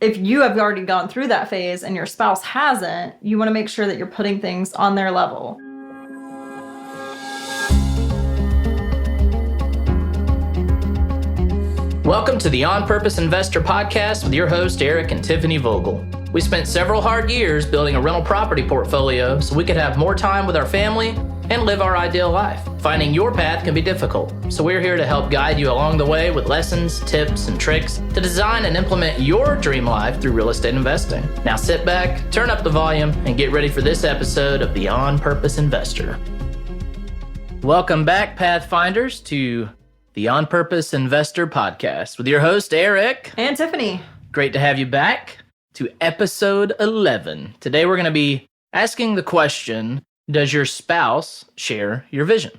if you have already gone through that phase and your spouse hasn't, you want to make sure that you're putting things on their level. Welcome to the On Purpose Investor Podcast with your host, Eric and Tiffany Vogel. We spent several hard years building a rental property portfolio so we could have more time with our family and live our ideal life. Finding your path can be difficult, so we're here to help guide you along the way with lessons, tips, and tricks to design and implement your dream life through real estate investing. Now sit back, turn up the volume, and get ready for this episode of the On Purpose Investor. Welcome back, Pathfinders, to the On Purpose Investor Podcast with your host, Eric. And Tiffany. Great to have you back to episode 11. Today we're going to be asking the question, does your spouse share your vision?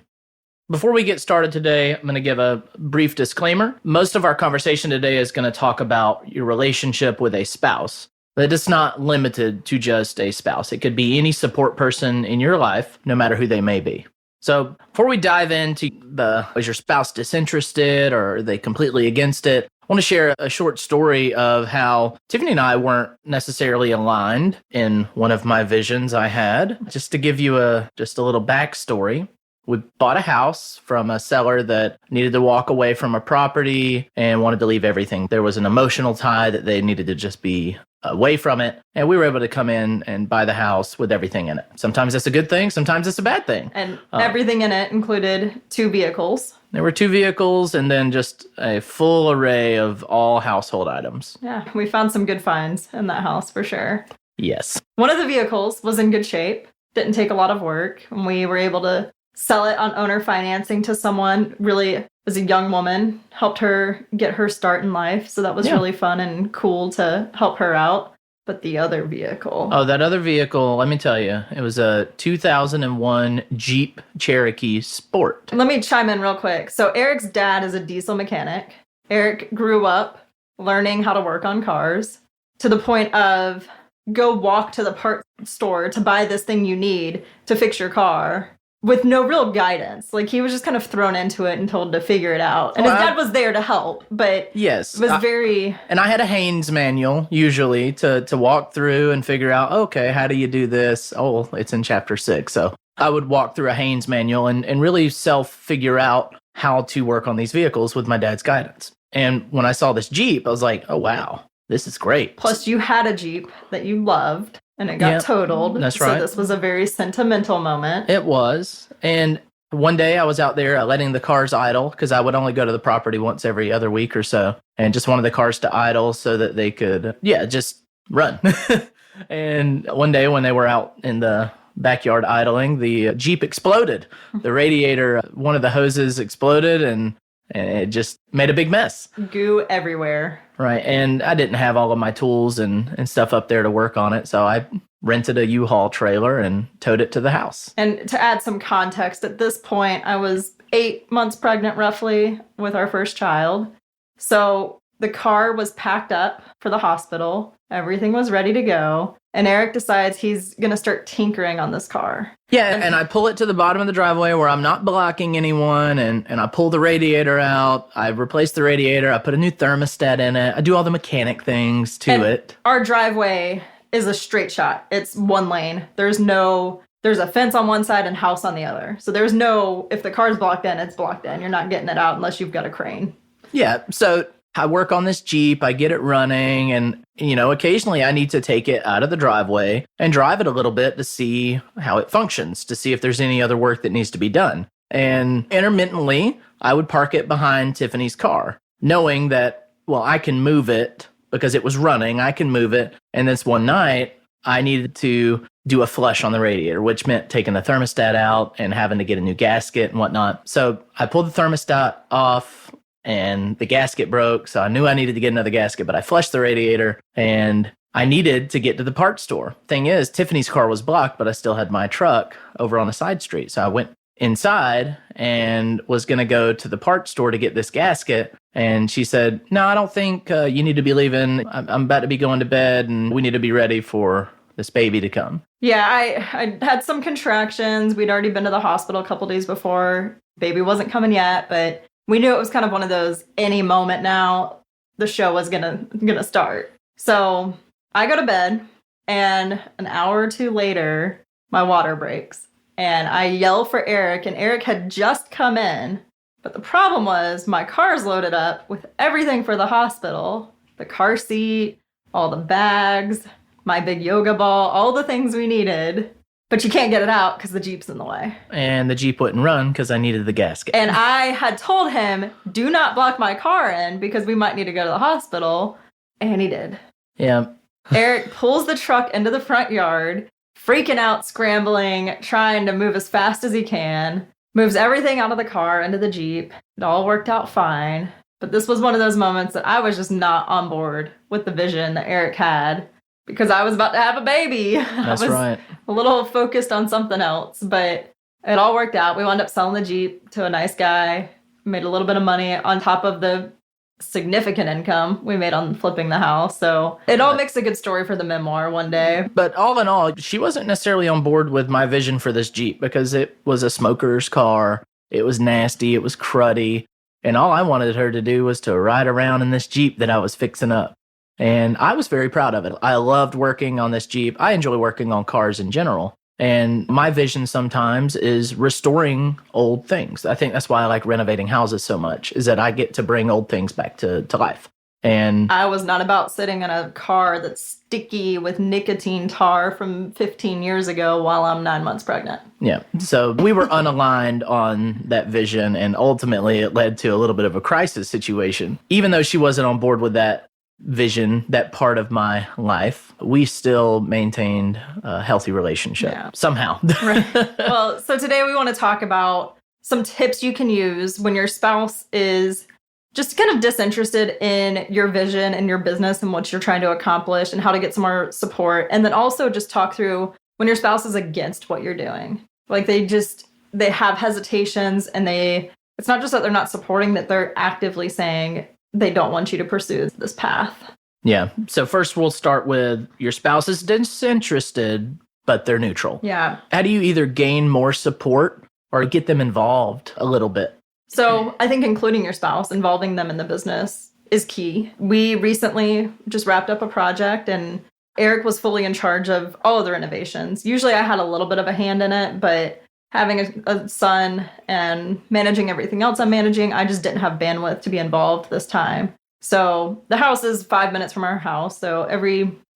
Before we get started today, I'm going to give a brief disclaimer. Most of our conversation today is going to talk about your relationship with a spouse, but it's not limited to just a spouse. It could be any support person in your life, no matter who they may be. So before we dive into is your spouse disinterested or are they completely against it, I want to share a short story of how Tiffany and I weren't necessarily aligned in one of my visions I had. Just to give you just a little backstory, we bought a house from a seller that needed to walk away from a property and wanted to leave everything. There was an emotional tie that they needed to just be away from it. And we were able to come in and buy the house with everything in it. Sometimes that's a good thing. Sometimes it's a bad thing. And everything in it included 2 vehicles. There were 2 vehicles and then just a full array of all household items. Yeah, we found some good finds in that house for sure. Yes. One of the vehicles was in good shape, didn't take a lot of work, and we were able to sell it on owner financing to someone really as a young woman, helped her get her start in life. So that was really fun and cool to help her out. But the other vehicle. Oh, that other vehicle, let me tell you, it was a 2001 Jeep Cherokee Sport. Let me chime in real quick. So Eric's dad is a diesel mechanic. Eric grew up learning how to work on cars to the point of go walk to the parts store to buy this thing you need to fix your car with no real guidance. Like he was just kind of thrown into it and told to figure it out. And his dad was there to help, but yes, it was very... And I had a Haynes manual usually to walk through and figure out, okay, how do you do this? Oh, it's in chapter 6. So I would walk through a Haynes manual and really self-figure out how to work on these vehicles with my dad's guidance. And when I saw this Jeep, I was like, oh, wow, this is great. Plus you had a Jeep that you loved. And it got totaled. That's right. So this was a very sentimental moment. It was. And one day I was out there letting the cars idle because I would only go to the property once every other week or so. And just wanted the cars to idle so that they could, just run. And one day when they were out in the backyard idling, the Jeep exploded. The radiator, one of the hoses exploded and it just made a big mess. Goo everywhere. Right. And I didn't have all of my tools and stuff up there to work on it. So I rented a U-Haul trailer and towed it to the house. And to add some context, at this point, I was 8 months pregnant roughly with our first child. So the car was packed up for the hospital. Everything was ready to go. And Eric decides he's going to start tinkering on this car. Yeah, and I pull it to the bottom of the driveway where I'm not blocking anyone, and I pull the radiator out. I replace the radiator. I put a new thermostat in it. I do all the mechanic things to it. Our driveway is a straight shot. It's one lane. There's a fence on one side and house on the other. So there's no, if the car's blocked in, it's blocked in. You're not getting it out unless you've got a crane. Yeah, so I work on this Jeep, I get it running, and, occasionally I need to take it out of the driveway and drive it a little bit to see how it functions, to see if there's any other work that needs to be done. And intermittently, I would park it behind Tiffany's car, knowing that, I can move it because it was running, I can move it. And this one night, I needed to do a flush on the radiator, which meant taking the thermostat out and having to get a new gasket and whatnot. So I pulled the thermostat off, and the gasket broke, so I knew I needed to get another gasket, but I flushed the radiator, and I needed to get to the parts store. Thing is, Tiffany's car was blocked, but I still had my truck over on a side street, so I went inside and was going to go to the parts store to get this gasket, and she said, no, I don't think you need to be leaving. I'm about to be going to bed, and we need to be ready for this baby to come. Yeah, I had some contractions. We'd already been to the hospital a couple days before. Baby wasn't coming yet, but we knew it was kind of one of those any moment now the show was gonna start. So I go to bed, and an hour or two later, my water breaks. And I yell for Eric, and Eric had just come in. But the problem was my car's loaded up with everything for the hospital. The car seat, all the bags, my big yoga ball, all the things we needed. But you can't get it out because the Jeep's in the way. And the Jeep wouldn't run because I needed the gasket. And I had told him, do not block my car in because we might need to go to the hospital. And he did. Yeah. Eric pulls the truck into the front yard, freaking out, scrambling, trying to move as fast as he can, moves everything out of the car into the Jeep. It all worked out fine. But this was one of those moments that I was just not on board with the vision that Eric had because I was about to have a baby. That's right. A little focused on something else, but it all worked out. We wound up selling the Jeep to a nice guy, made a little bit of money on top of the significant income we made on flipping the house. So it all makes a good story for the memoir one day. But all in all, she wasn't necessarily on board with my vision for this Jeep because it was a smoker's car. It was nasty. It was cruddy. And all I wanted her to do was to ride around in this Jeep that I was fixing up. And I was very proud of it. I loved working on this Jeep. I enjoy working on cars in general. And my vision sometimes is restoring old things. I think that's why I like renovating houses so much, is that I get to bring old things back to life. And I was not about sitting in a car that's sticky with nicotine tar from 15 years ago while I'm 9 months pregnant. yeah, so we were unaligned on that vision. And ultimately, it led to a little bit of a crisis situation. Even though she wasn't on board with that vision, that part of my life, we still maintained a healthy relationship somehow. Right. Well, so today we want to talk about some tips you can use when your spouse is just kind of disinterested in your vision and your business and what you're trying to accomplish and how to get some more support. And then also just talk through when your spouse is against what you're doing. Like they have hesitations and it's not just that they're not supporting, that they're actively saying, they don't want you to pursue this path. Yeah. So first we'll start with your spouse is disinterested, but they're neutral. Yeah. How do you either gain more support or get them involved a little bit? So I think including your spouse, involving them in the business is key. We recently just wrapped up a project and Eric was fully in charge of all of the renovations. Usually I had a little bit of a hand in it, but having a son and managing everything else I'm managing, I just didn't have bandwidth to be involved this time. So the house is 5 minutes from our house. So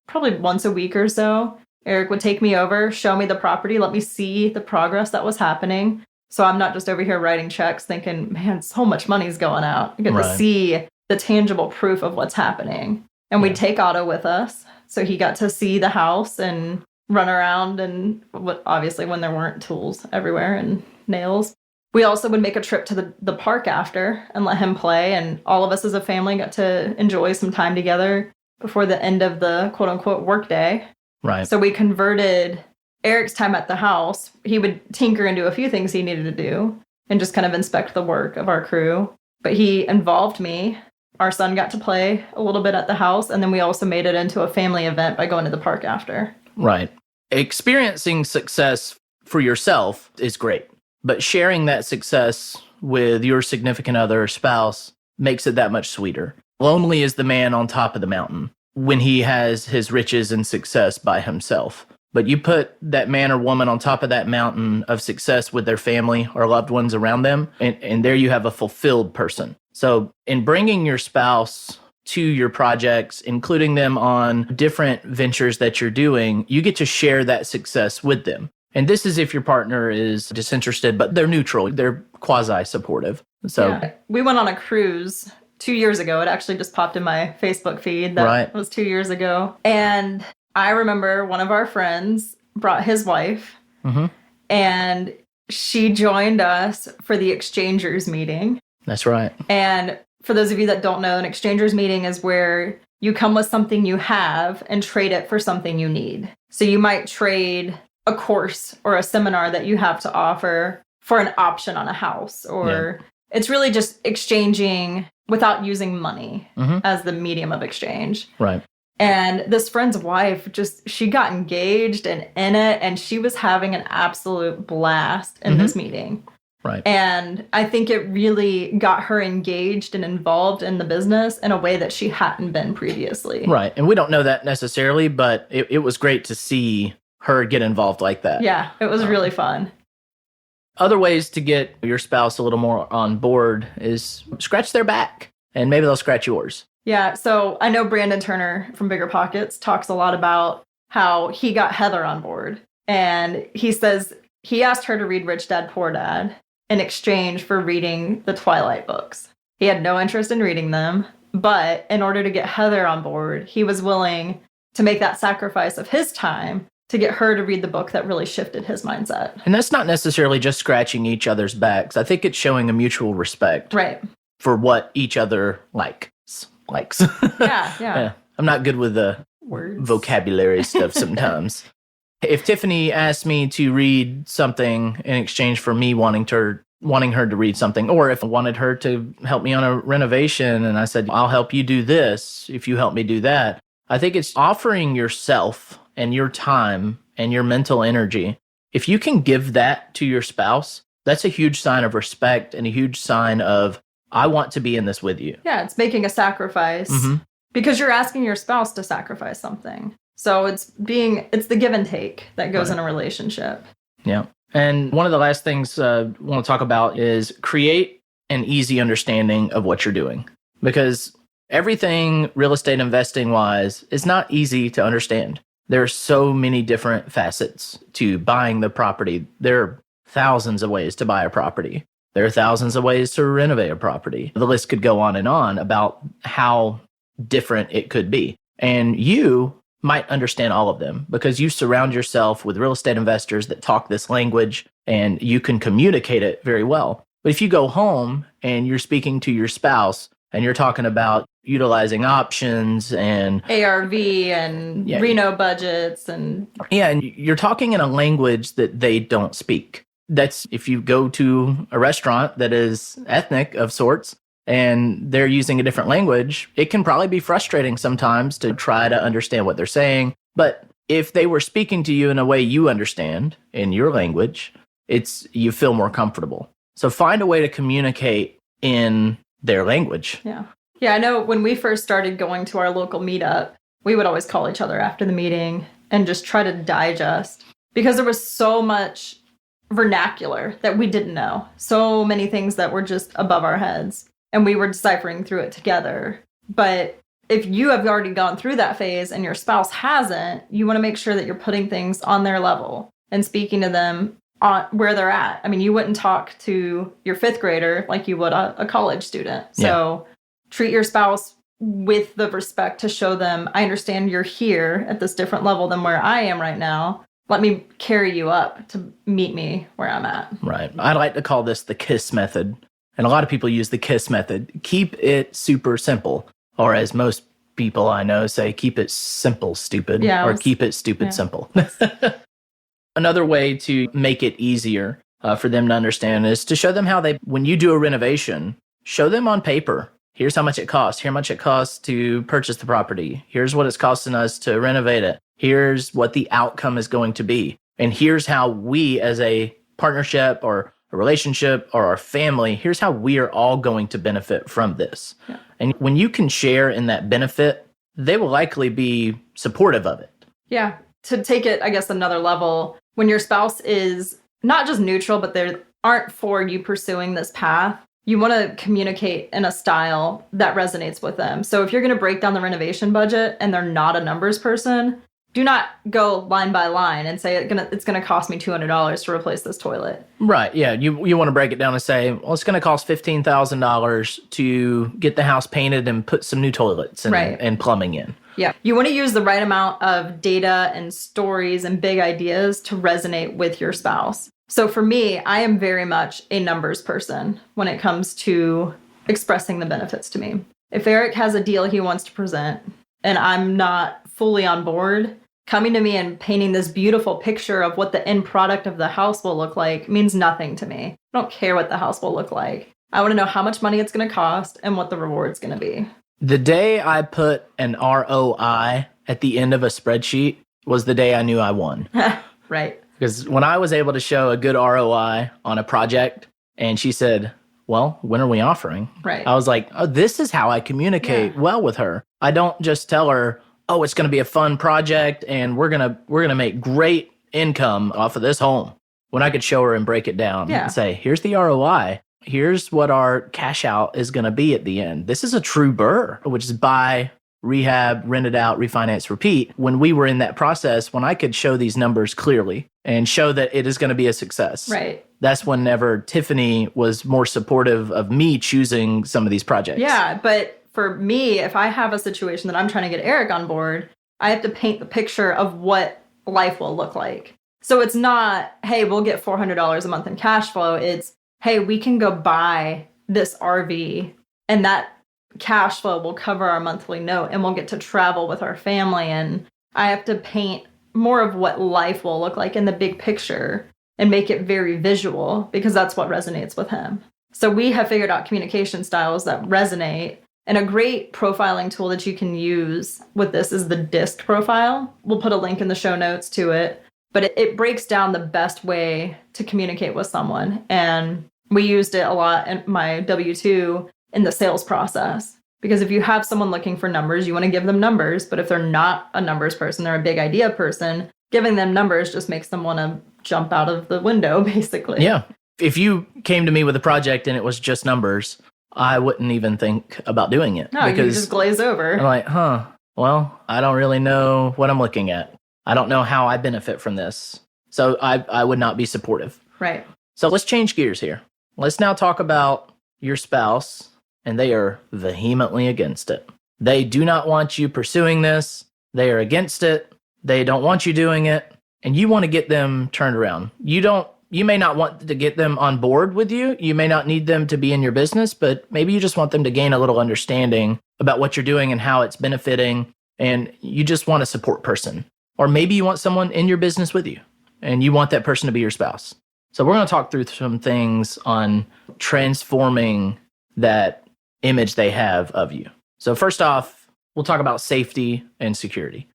probably once a week or so, Eric would take me over, show me the property, let me see the progress that was happening. So I'm not just over here writing checks thinking, man, so much money's going out. I get to see the tangible proof of what's happening. And we'd take Otto with us. So he got to see the house and run around, and obviously when there weren't tools everywhere and nails. We also would make a trip to the park after and let him play, and all of us as a family got to enjoy some time together before the end of the quote-unquote work day. Right. So we converted Eric's time at the house. He would tinker and do a few things he needed to do and just kind of inspect the work of our crew. But he involved me. Our son got to play a little bit at the house, and then we also made it into a family event by going to the park after. Right. Experiencing success for yourself is great, but sharing that success with your significant other or spouse makes it that much sweeter. Lonely is the man on top of the mountain when he has his riches and success by himself. But you put that man or woman on top of that mountain of success with their family or loved ones around them, and there you have a fulfilled person. So in bringing your spouse to your projects, including them on different ventures that you're doing, you get to share that success with them. And this is if your partner is disinterested, but they're neutral, they're quasi-supportive. So we went on a cruise 2 years ago. It actually just popped in my Facebook feed. That was 2 years ago. And I remember one of our friends brought his wife, and she joined us for the exchangers meeting. That's right. And for those of you that don't know, an exchangers meeting is where you come with something you have and trade it for something you need. So you might trade a course or a seminar that you have to offer for an option on a house, or it's really just exchanging without using money as the medium of exchange. Right. And this friend's wife she got engaged and in it, and she was having an absolute blast in this meeting. Right. And I think it really got her engaged and involved in the business in a way that she hadn't been previously. Right. And we don't know that necessarily, but it was great to see her get involved like that. Yeah, it was really fun. Other ways to get your spouse a little more on board is scratch their back, and maybe they'll scratch yours. Yeah, so I know Brandon Turner from Bigger Pockets talks a lot about how he got Heather on board. And he says he asked her to read Rich Dad, Poor Dad in exchange for reading the Twilight books. He had no interest in reading them, but in order to get Heather on board, he was willing to make that sacrifice of his time to get her to read the book that really shifted his mindset. And that's not necessarily just scratching each other's backs. I think it's showing a mutual respect Right. for what each other likes. Yeah. I'm not good with the Words. vocabulary stuff sometimes. If Tiffany asked me to read something in exchange for me wanting her to read something, or if I wanted her to help me on a renovation and I said, I'll help you do this if you help me do that, I think it's offering yourself and your time and your mental energy. If you can give that to your spouse, that's a huge sign of respect and a huge sign of, I want to be in this with you. Yeah, it's making a sacrifice because you're asking your spouse to sacrifice something. So it's the give and take that goes in a relationship. Yeah. And one of the last things I want to talk about is create an easy understanding of what you're doing. Because everything real estate investing wise is not easy to understand. There are so many different facets to buying the property. There are thousands of ways to buy a property. There are thousands of ways to renovate a property. The list could go on and on about how different it could be. And you might understand all of them because you surround yourself with real estate investors that talk this language and you can communicate it very well. But if you go home and you're speaking to your spouse and you're talking about utilizing options and ARV and Reno budgets and you're talking in a language that they don't speak. That's if you go to a restaurant that is ethnic of sorts and they're using a different language, it can probably be frustrating sometimes to try to understand what they're saying. But if they were speaking to you in a way you understand in your language, you feel more comfortable. So find a way to communicate in their language. Yeah. Yeah, I know when we first started going to our local meetup, we would always call each other after the meeting and just try to digest because there was so much vernacular that we didn't know. So many things that were just above our heads. And we were deciphering through it together. But if you have already gone through that phase and your spouse hasn't, you want to make sure that you're putting things on their level and speaking to them on where they're at. I mean, you wouldn't talk to your fifth grader like you would a college student. So treat your spouse with the respect to show them, I understand you're here at this different level than where I am right now. Let me carry you up to meet me where I'm at. Right. I like to call this the KISS method. And a lot of people use the KISS method. Keep it super simple. Or as most people I know say, keep it simple, stupid. Or keep it stupid, simple. Another way to make it easier for them to understand is to show them how when you do a renovation, show them on paper. Here's how much it costs. Here's how much it costs to purchase the property. Here's what it's costing us to renovate it. Here's what the outcome is going to be. And here's how we as a partnership or a relationship or our family, here's how we are all going to benefit from this. Yeah. And when you can share in that benefit, they will likely be supportive of it. Yeah. To take it, I guess, another level, when your spouse is not just neutral, but they aren't for you pursuing this path, you want to communicate in a style that resonates with them. So if you're going to break down the renovation budget and they're not a numbers person, do not go line by line and say it's going to cost me $200 to replace this toilet. Right. Yeah. You want to break it down and say, well, it's going to cost $15,000 to get the house painted and put some new toilets and plumbing in. Yeah. You want to use the right amount of data and stories and big ideas to resonate with your spouse. So for me, I am very much a numbers person when it comes to expressing the benefits to me. If Eric has a deal he wants to present and I'm not fully on board, coming to me and painting this beautiful picture of what the end product of the house will look like means nothing to me. I don't care what the house will look like. I want to know how much money it's going to cost and what the reward's going to be. The day I put an ROI at the end of a spreadsheet was the day I knew I won. Right. Because when I was able to show a good ROI on a project And she said, well, when are we offering? Right. I was like, oh, this is how I communicate well with her. I don't just tell her, oh, it's going to be a fun project and we're going to make great income off of this home. When I could show her and break it down and say, here's the ROI. Here's what our cash out is going to be at the end. This is a true BRRRR, which is buy, rehab, rent it out, refinance, repeat. When we were in that process, when I could show these numbers clearly and show that it is going to be a success. Right. That's whenever Tiffany was more supportive of me choosing some of these projects. Yeah, but for me, if I have a situation that I'm trying to get Eric on board, I have to paint the picture of what life will look like. So it's not, hey, we'll get $400 a month in cash flow. It's, hey, we can go buy this RV and that cash flow will cover our monthly note and we'll get to travel with our family. And I have to paint more of what life will look like in the big picture and make it very visual because that's what resonates with him. So we have figured out communication styles that resonate. And a great profiling tool that you can use with this is the DISC profile. We'll put a link in the show notes to it. But it breaks down the best way to communicate with someone. And we used it a lot in my W-2 in the sales process. Because if you have someone looking for numbers, you want to give them numbers. But if they're not a numbers person, they're a big idea person, giving them numbers just makes them want to jump out of the window, basically. Yeah. If you came to me with a project and it was just numbers, I wouldn't even think about doing it. No, you just glaze over. I'm like, well, I don't really know what I'm looking at. I don't know how I benefit from this. So I would not be supportive. Right. So let's change gears here. Let's now talk about your spouse, and they are vehemently against it. They do not want you pursuing this. They are against it. They don't want you doing it. And you want to get them turned around. You may not want to get them on board with you. You may not need them to be in your business, but maybe you just want them to gain a little understanding about what you're doing and how it's benefiting. And you just want a support person. Or maybe you want someone in your business with you and you want that person to be your spouse. So we're going to talk through some things on transforming that image they have of you. So first off, we'll talk about safety and security.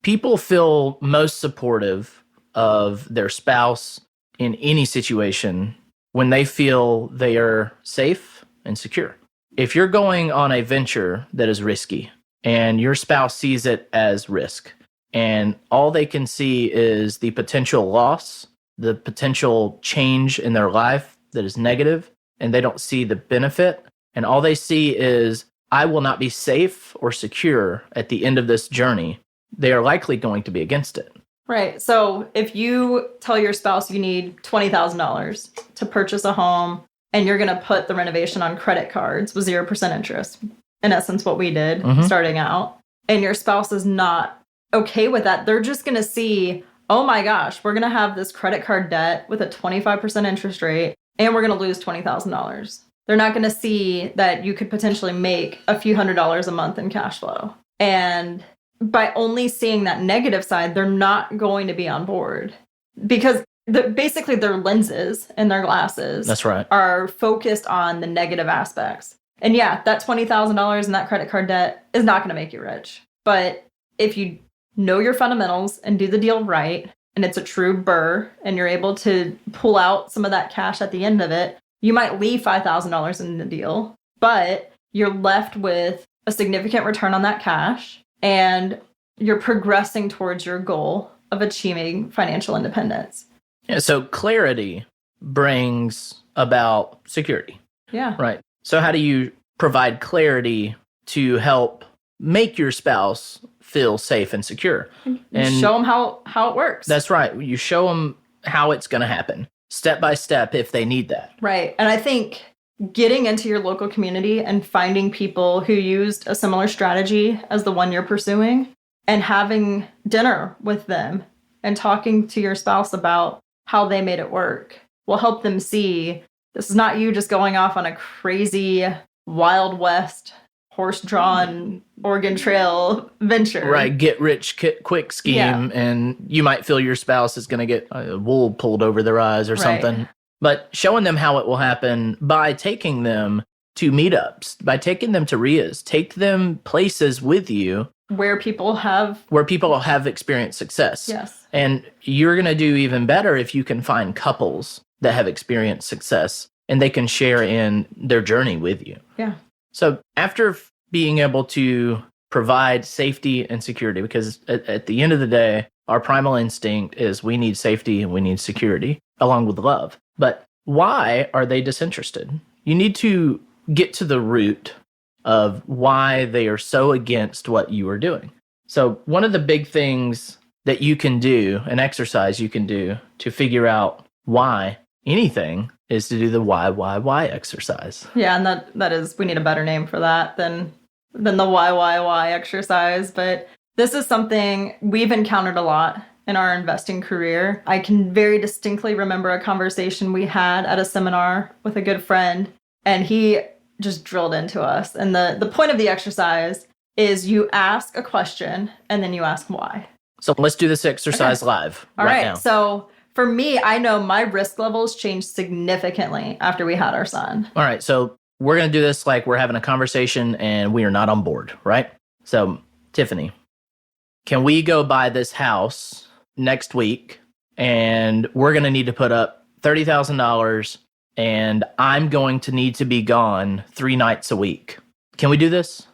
People feel most supportive of their spouse in any situation when they feel they are safe and secure. If you're going on a venture that is risky and your spouse sees it as risk, and all they can see is the potential loss, the potential change in their life that is negative, and they don't see the benefit. And all they see is, I will not be safe or secure at the end of this journey. They are likely going to be against it. Right. So if you tell your spouse you need $20,000 to purchase a home and you're going to put the renovation on credit cards with 0% interest, in essence, what we did starting out, and your spouse is not okay with that, they're just going to see, oh my gosh, we're going to have this credit card debt with a 25% interest rate and we're going to lose $20,000. They're not going to see that you could potentially make a few $100s a month in cash flow. And by only seeing that negative side, they're not going to be on board because basically their lenses and their glasses That's right. are focused on the negative aspects. And yeah, that $20,000 in that credit card debt is not going to make you rich. But if you know your fundamentals and do the deal right, and it's a true BRRRR, and you're able to pull out some of that cash at the end of it, you might leave $5,000 in the deal, but you're left with a significant return on that cash, and you're progressing towards your goal of achieving financial independence. Yeah, so clarity brings about security. Yeah. Right. So how do you provide clarity to help make your spouse feel safe and secure? And show them how it works. That's right. You show them how it's going to happen, step by step, if they need that. Right. And I think getting into your local community and finding people who used a similar strategy as the one you're pursuing and having dinner with them and talking to your spouse about how they made it work will help them see this is not you just going off on a crazy Wild West horse-drawn Oregon Trail venture. Right, get rich quick scheme, and you might feel your spouse is going to get wool pulled over their eyes or something. But showing them how it will happen by taking them to meetups, by taking them to RIAs, take them places with you Where people have, experienced success. yes. And you're going to do even better if you can find couples that have experienced success and they can share in their journey with you. Yeah. So after being able to provide safety and security, because at the end of the day, our primal instinct is we need safety and we need security along with love. But why are they disinterested? You need to get to the root of why they are so against what you are doing. So one of the big things that you can do, an exercise you can do to figure out why anything, is to do the why exercise. Yeah, and that is, we need a better name for that than the why exercise. But this is something we've encountered a lot in our investing career. I can very distinctly remember a conversation we had at a seminar with a good friend, and he just drilled into us. And the point of the exercise is you ask a question and then you ask why. So let's do this exercise live All right. now. So for me, I know my risk levels changed significantly after we had our son. All right. So we're going to do this like we're having a conversation and we are not on board, right? So, Tiffany, can we go buy this house next week and we're going to need to put up $30,000 and I'm going to need to be gone 3 nights a week. Can we do this?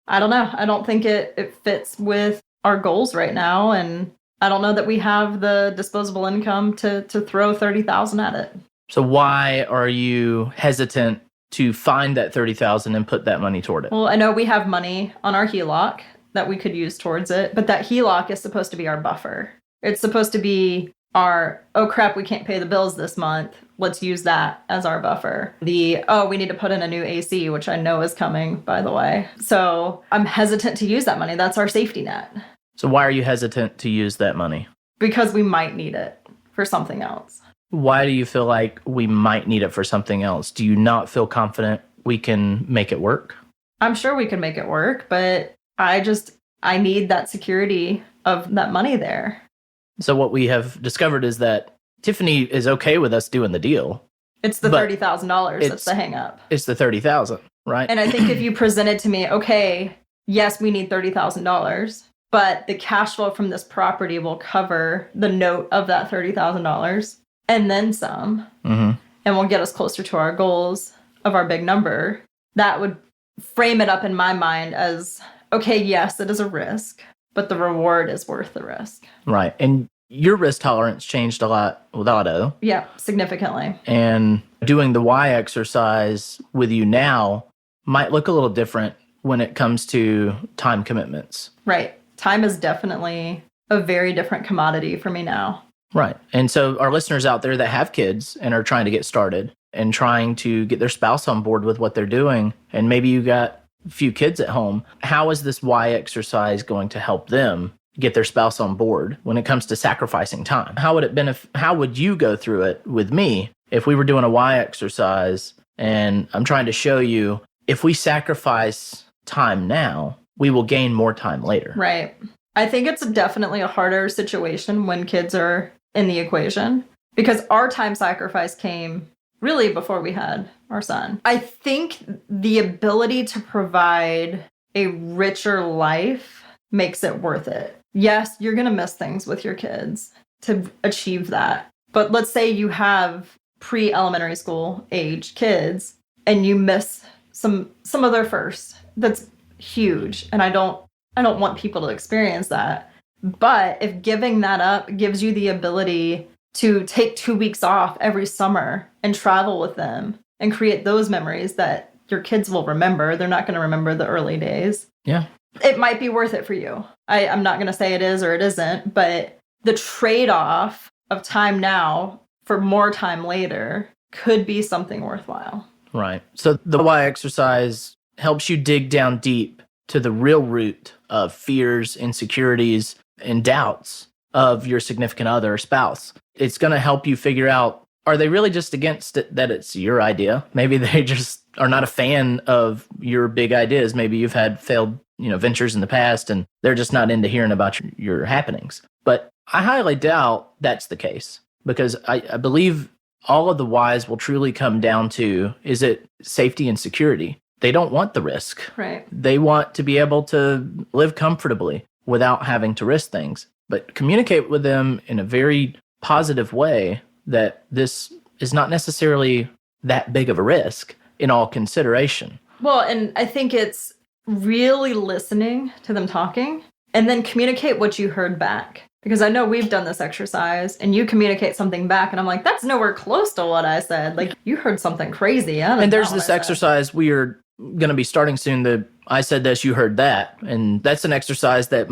I don't know. I don't think it fits with our goals right now. And I don't know that we have the disposable income to throw 30,000 at it. So why are you hesitant to find that 30,000 and put that money toward it? Well, I know we have money on our HELOC that we could use towards it, but that HELOC is supposed to be our buffer. It's supposed to be our, oh crap, we can't pay the bills this month. Let's use that as our buffer. We need to put in a new AC, which I know is coming, by the way. So I'm hesitant to use that money. That's our safety net. So why are you hesitant to use that money? Because we might need it for something else. Why do you feel like we might need it for something else? Do you not feel confident we can make it work? I'm sure we can make it work, but I need that security of that money there. So what we have discovered is that Tiffany is okay with us doing the deal. It's the $30,000 that's the hang up. It's the 30,000, right? And I think if you presented to me, okay, yes, we need $30,000, but the cash flow from this property will cover the note of that $30,000 and then some, and will get us closer to our goals of our big number, that would frame it up in my mind as, okay, yes, it is a risk, but the reward is worth the risk. Right. And your risk tolerance changed a lot with Otto. Yeah, significantly. And doing the why exercise with you now might look a little different when it comes to time commitments. Right. Time is definitely a very different commodity for me now. Right. And so our listeners out there that have kids and are trying to get started and trying to get their spouse on board with what they're doing, and maybe you got a few kids at home, how is this why exercise going to help them get their spouse on board when it comes to sacrificing time? How would you go through it with me if we were doing a why exercise and I'm trying to show you if we sacrifice time now, we will gain more time later. Right. I think it's definitely a harder situation when kids are in the equation because our time sacrifice came really before we had our son. I think the ability to provide a richer life makes it worth it. Yes, you're going to miss things with your kids to achieve that. But let's say you have pre-elementary school age kids and you miss some of their firsts. That's huge. And I don't want people to experience that. But if giving that up gives you the ability to take 2 weeks off every summer and travel with them and create those memories that your kids will remember, they're not going to remember the early days. Yeah. It might be worth it for you. I'm not going to say it is or it isn't, but the trade-off of time now for more time later could be something worthwhile. Right. So the why exercise helps you dig down deep to the real root of fears, insecurities, and doubts of your significant other or spouse. It's going to help you figure out, are they really just against it that it's your idea? Maybe they just are not a fan of your big ideas. Maybe you've had failed, ventures in the past and they're just not into hearing about your happenings. But I highly doubt that's the case because I believe all of the whys will truly come down to, is it safety and security? They don't want the risk. Right. They want to be able to live comfortably without having to risk things. But communicate with them in a very positive way that this is not necessarily that big of a risk in all consideration. Well, and I think it's really listening to them talking and then communicate what you heard back. Because I know we've done this exercise and you communicate something back and I'm like, that's nowhere close to what I said. Like, you heard something crazy. And there's this exercise we are going to be starting soon. The I said this, you heard that. And that's an exercise that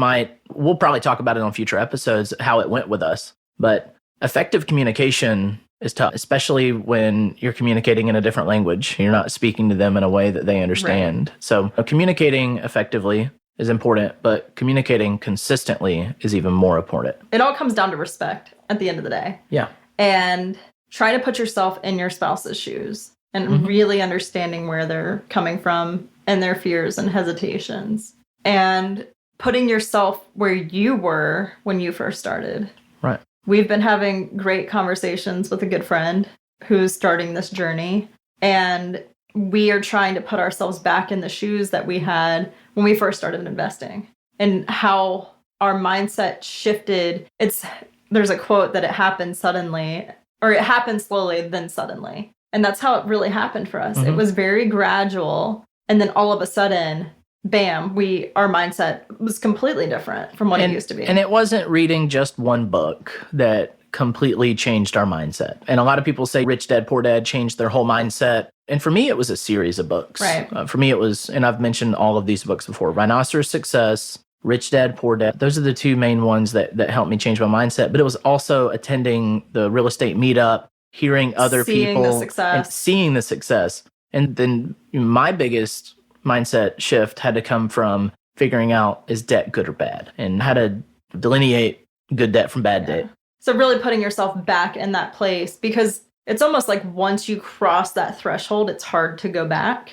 we'll probably talk about it on future episodes, how it went with us. But effective communication is tough, especially when you're communicating in a different language. You're not speaking to them in a way that they understand. Right. So communicating effectively is important, but communicating consistently is even more important. It all comes down to respect at the end of the day. Yeah. And try to put yourself in your spouse's shoes and really understanding where they're coming from and their fears and hesitations and putting yourself where you were when you first started. Right. We've been having great conversations with a good friend who's starting this journey, and we are trying to put ourselves back in the shoes that we had when we first started investing and how our mindset shifted. There's a quote that it happened suddenly, or it happened slowly, then suddenly. And that's how it really happened for us. It was very gradual. And then all of a sudden, bam, our mindset was completely different from what it used to be. And it wasn't reading just one book that completely changed our mindset. And a lot of people say Rich Dad, Poor Dad changed their whole mindset. And for me, it was a series of books. Right. For me, it was, and I've mentioned all of these books before, Rhinoceros Success, Rich Dad, Poor Dad. Those are the two main ones that helped me change my mindset. But it was also attending the real estate meetup, hearing other people and seeing the success. And then my biggest mindset shift had to come from figuring out, is debt good or bad, and how to delineate good debt from bad debt. So really putting yourself back in that place, because it's almost like once you cross that threshold, it's hard to go back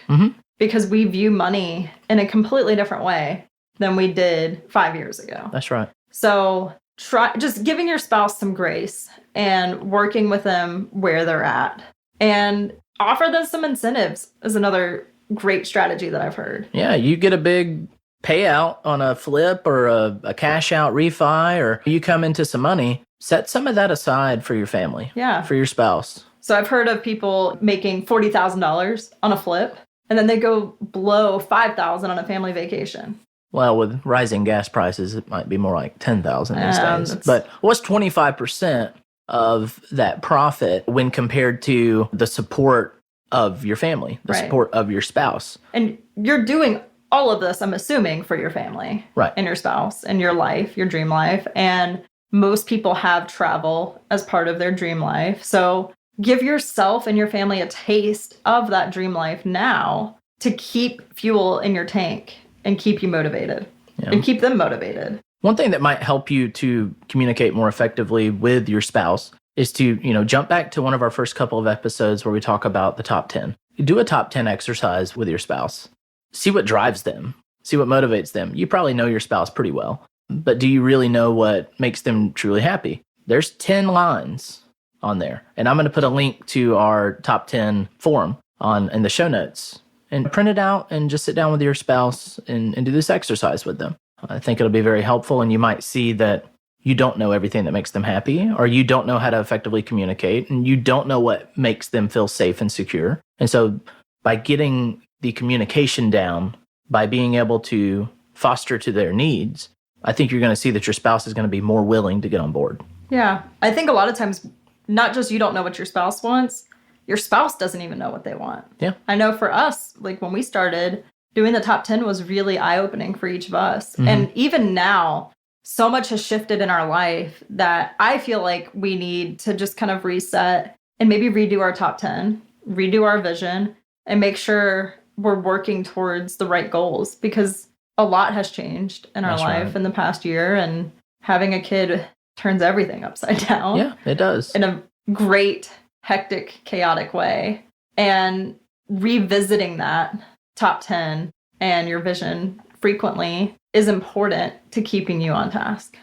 because we view money in a completely different way than we did 5 years ago. That's right. So try just giving your spouse some grace and working with them where they're at, and offer them some incentives is another great strategy that I've heard. Yeah, you get a big payout on a flip or a cash out refi, or you come into some money, set some of that aside for your family. Yeah. For your spouse. So I've heard of people making $40,000 on a flip, and then they go blow $5,000 on a family vacation. Well, with rising gas prices, it might be more like $10,000 these days. But what's 25% of that profit when compared to the support of your family, the support of your spouse? And you're doing all of this, I'm assuming, for your family, right, and your spouse and your life, your dream life. And most people have travel as part of their dream life. So give yourself and your family a taste of that dream life now to keep fuel in your tank and keep you motivated and keep them motivated. One thing that might help you to communicate more effectively with your spouse is to, jump back to one of our first couple of episodes where we talk about the top 10. Do a top 10 exercise with your spouse. See what drives them. See what motivates them. You probably know your spouse pretty well, but do you really know what makes them truly happy? There's 10 lines on there. And I'm going to put a link to our top 10 forum in the show notes. And print it out and just sit down with your spouse and do this exercise with them. I think it'll be very helpful, and you might see that you don't know everything that makes them happy, or you don't know how to effectively communicate, and you don't know what makes them feel safe and secure. And so by getting the communication down, by being able to foster to their needs, I think you're going to see that your spouse is going to be more willing to get on board. Yeah. I think a lot of times, not just you don't know what your spouse wants, your spouse doesn't even know what they want. Yeah. I know for us, like when we started, doing the top 10 was really eye-opening for each of us. And even now, so much has shifted in our life that I feel like we need to just kind of reset and maybe redo our top 10, redo our vision, and make sure we're working towards the right goals, because a lot has changed in our life in the past year, and having a kid turns everything upside down. Yeah, it does. In a great, hectic, chaotic way. And revisiting that top 10 and your vision frequently is important to keeping you on task.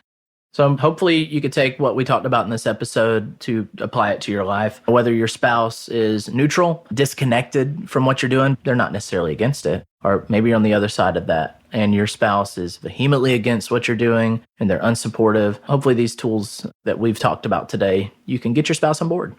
So hopefully you could take what we talked about in this episode to apply it to your life. Whether your spouse is neutral, disconnected from what you're doing, they're not necessarily against it. Or maybe you're on the other side of that and your spouse is vehemently against what you're doing and they're unsupportive. Hopefully these tools that we've talked about today, you can get your spouse on board.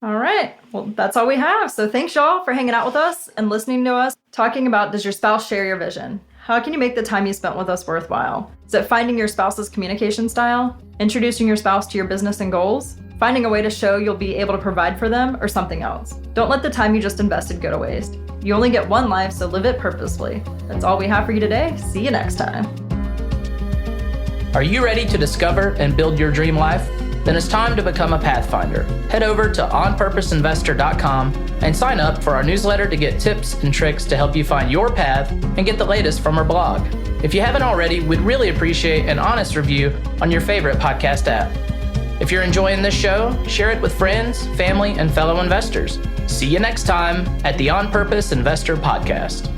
All right. Well, that's all we have. So thanks y'all for hanging out with us and listening to us talking about, does your spouse share your vision? How can you make the time you spent with us worthwhile? Is it finding your spouse's communication style? Introducing your spouse to your business and goals? Finding a way to show you'll be able to provide for them, or something else? Don't let the time you just invested go to waste. You only get one life, so live it purposefully. That's all we have for you today. See you next time. Are you ready to discover and build your dream life? Then it's time to become a Pathfinder. Head over to onpurposeinvestor.com and sign up for our newsletter to get tips and tricks to help you find your path and get the latest from our blog. If you haven't already, we'd really appreciate an honest review on your favorite podcast app. If you're enjoying this show, share it with friends, family, and fellow investors. See you next time at the On Purpose Investor Podcast.